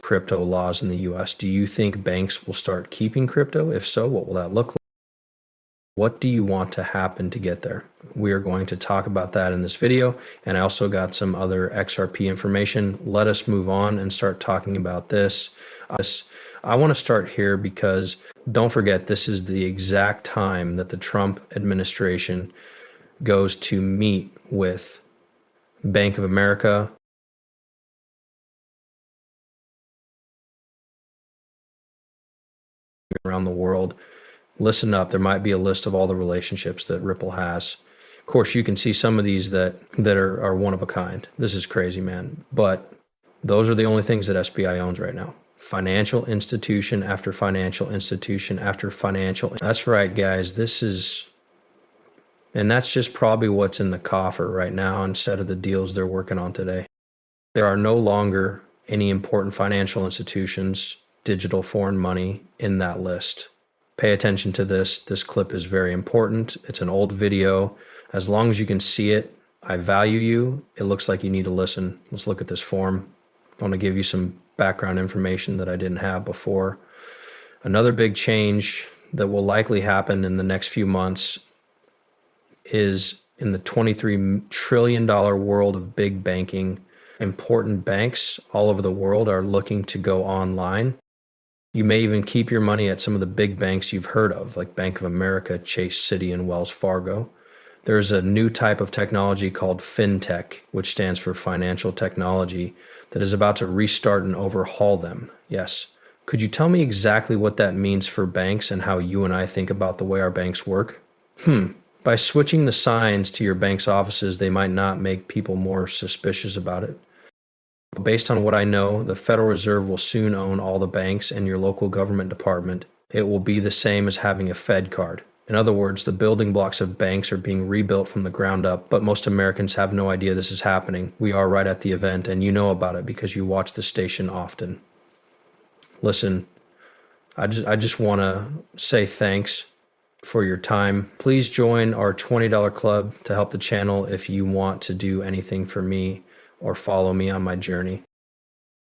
crypto laws in the US. Do you think banks will start keeping crypto? If so, what will that look like? What do you want to happen to get there? We are going to talk about that in this video. And I also got some other XRP information. Let us move on and start talking about this. I want to start here because don't forget, this is the exact time that the Trump administration goes to meet with Bank of America, around the world. Listen up, there might be a list of all the relationships that Ripple has. Of course, you can see some of these that are one of a kind. This is crazy, man. But those are the only things that SBI owns right now. Financial institution after financial institution after financial. That's right, guys. And that's just probably what's in the coffer right now instead of the deals they're working on today. There are no longer any important financial institutions, digital foreign money in that list. Pay attention to this. This clip is very important. It's an old video. As long as you can see it, I value you. It looks like you need to listen. Let's look at this form. I want to give you some background information that I didn't have before. Another big change that will likely happen in the next few months is in the $23 trillion world of big banking. Important banks all over the world are looking to go online. You may even keep your money at some of the big banks you've heard of, like Bank of America, Chase City, and Wells Fargo. There's a new type of technology called fintech, which stands for financial technology, that is about to restart and overhaul them. Yes. Could you tell me exactly what that means for banks and how you and I think about the way our banks work? By switching the signs to your bank's offices, they might not make people more suspicious about it. Based on what I know, the Federal Reserve will soon own all the banks and your local government department. It will be the same as having a Fed card. In other words, the building blocks of banks are being rebuilt from the ground up, but most Americans have no idea this is happening. We are right at the event, and you know about it because you watch the station often. Listen, I just want to say thanks for your time. Please join our $20 club to help the channel if you want to do anything for me or follow me on my journey.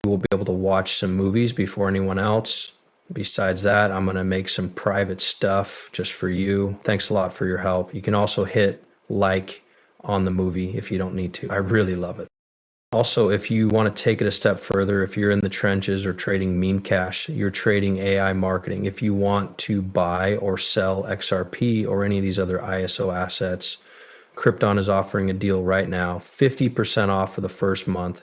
You will be able to watch some movies before anyone else. Besides that, I'm going to make some private stuff just for you. Thanks a lot for your help. You can also hit like on the movie if you don't need to. I really love it. Also, if you want to take it a step further, if you're in the trenches or trading meme cash, you're trading AI marketing. If you want to buy or sell XRP or any of these other ISO assets, Krypton is offering a deal right now, 50% off for the first month.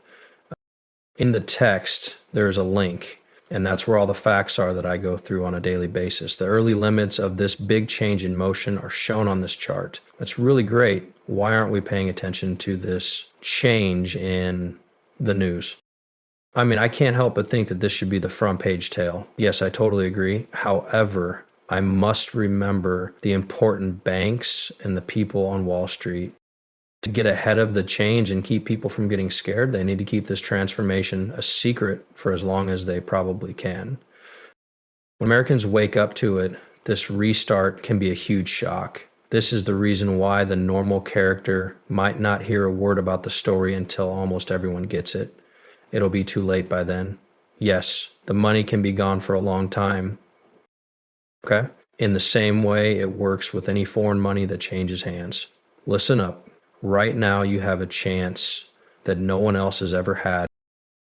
In the text, there's a link, and that's where all the facts are that I go through on a daily basis. The early limits of this big change in motion are shown on this chart. That's really great. Why aren't we paying attention to this change in the news? I mean, I can't help but think that this should be the front page tale. Yes, I totally agree. However, I must remember the important banks and the people on Wall Street. To get ahead of the change and keep people from getting scared, they need to keep this transformation a secret for as long as they probably can. When Americans wake up to it, this restart can be a huge shock. This is the reason why the normal character might not hear a word about the story until almost everyone gets it. It'll be too late by then. Yes, the money can be gone for a long time. Okay? In the same way it works with any foreign money that changes hands. Listen up. Right now you have a chance that no one else has ever had.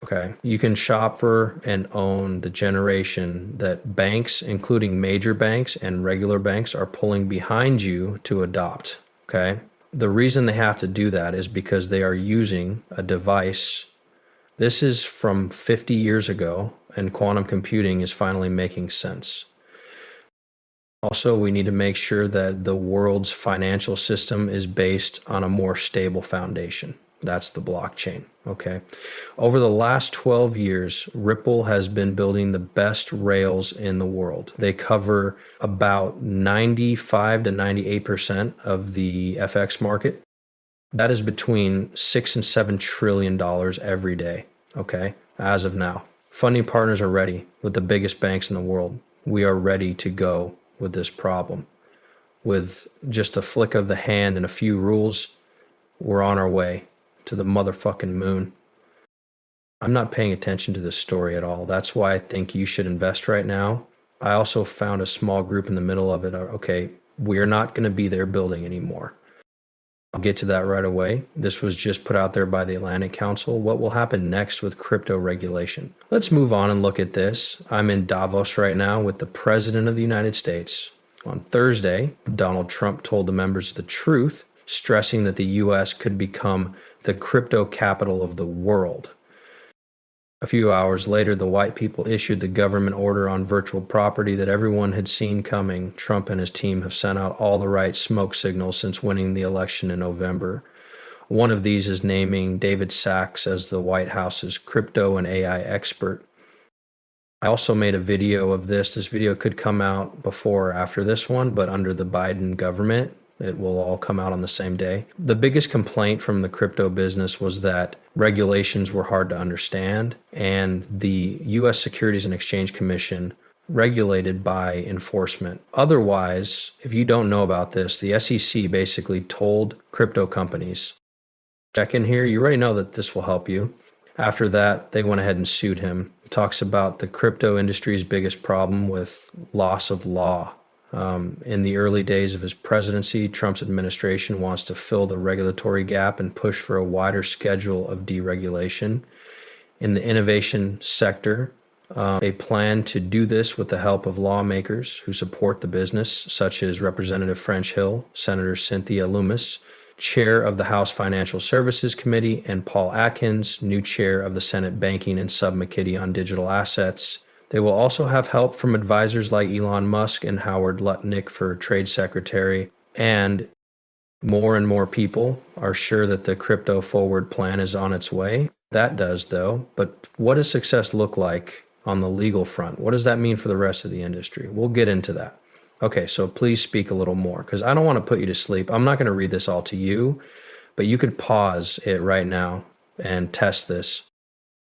Okay? You can shop for and own the generation that banks, including major banks and regular banks, are pulling behind you to adopt. Okay? The reason they have to do that is because they are using a device. This is from 50 years ago, and quantum computing is finally making sense. Also, we need to make sure that the world's financial system is based on a more stable foundation. That's the blockchain, okay? Over the last 12 years, Ripple has been building the best rails in the world. They cover about 95 to 98% of the FX market. That is between $6 and $7 trillion every day, okay, as of now. Funding partners are ready with the biggest banks in the world. We are ready to go with this problem. With just a flick of the hand and a few rules, we're on our way to the motherfucking moon. I'm not paying attention to this story at all. That's why I think you should invest right now. I also found a small group in the middle of it. Okay, we're not going to be their building anymore. I'll get to that right away. This was just put out there by the Atlantic Council. What will happen next with crypto regulation? Let's move on and look at this. I'm in Davos right now with the President of the United States. On Thursday, Donald Trump told the members the truth, stressing that the U.S. could become the crypto capital of the world. A few hours later, the white people issued the government order on virtual property that everyone had seen coming. Trump and his team have sent out all the right smoke signals since winning the election in November. One of these is naming David Sachs as the White House's crypto and AI expert. I also made a video of this. This video could come out before or after this one, but under the Biden government, it will all come out on the same day. The biggest complaint from the crypto business was that regulations were hard to understand, and the U.S. Securities and Exchange Commission regulated by enforcement. Otherwise, if you don't know about this, the SEC basically told crypto companies, check in here, you already know that this will help you. After that, they went ahead and sued him. It talks about the crypto industry's biggest problem with loss of law. In the early days of his presidency, Trump's administration wants to fill the regulatory gap and push for a wider schedule of deregulation. In the innovation sector, they plan to do this with the help of lawmakers who support the business, such as Representative French Hill, Senator Cynthia Lummis, Chair of the House Financial Services Committee, and Paul Atkins, new Chair of the Senate Banking and Subcommittee on Digital Assets. They will also have help from advisors like Elon Musk and Howard Lutnick for Trade Secretary. And more people are sure that the crypto forward plan is on its way. That does, though. But what does success look like on the legal front? What does that mean for the rest of the industry? We'll get into that. Okay, so please speak a little more, because I don't want to put you to sleep. I'm not going to read this all to you, but you could pause it right now and test this.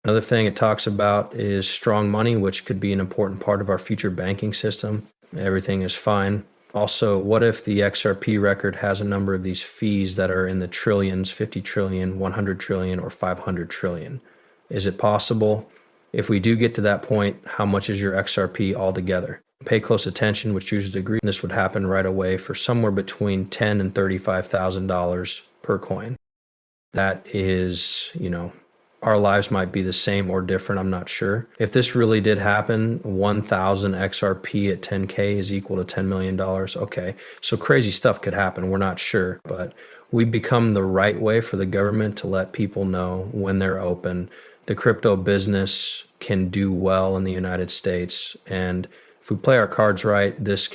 Another thing it talks about is strong money, which could be an important part of our future banking system. Everything is fine. Also, what if the XRP record has a number of these fees that are in the trillions, 50 trillion, 100 trillion, or 500 trillion? Is it possible? If we do get to that point, how much is your XRP altogether? Pay close attention, which chooses to agree. This would happen right away for somewhere between $10,000 and $35,000 per coin. That is, our lives might be the same or different, I'm not sure. If this really did happen, 1,000 XRP at 10K is equal to $10 million. Okay, so crazy stuff could happen, we're not sure, but we become the right way for the government to let people know when they're open. The crypto business can do well in the United States, and if we play our cards right, this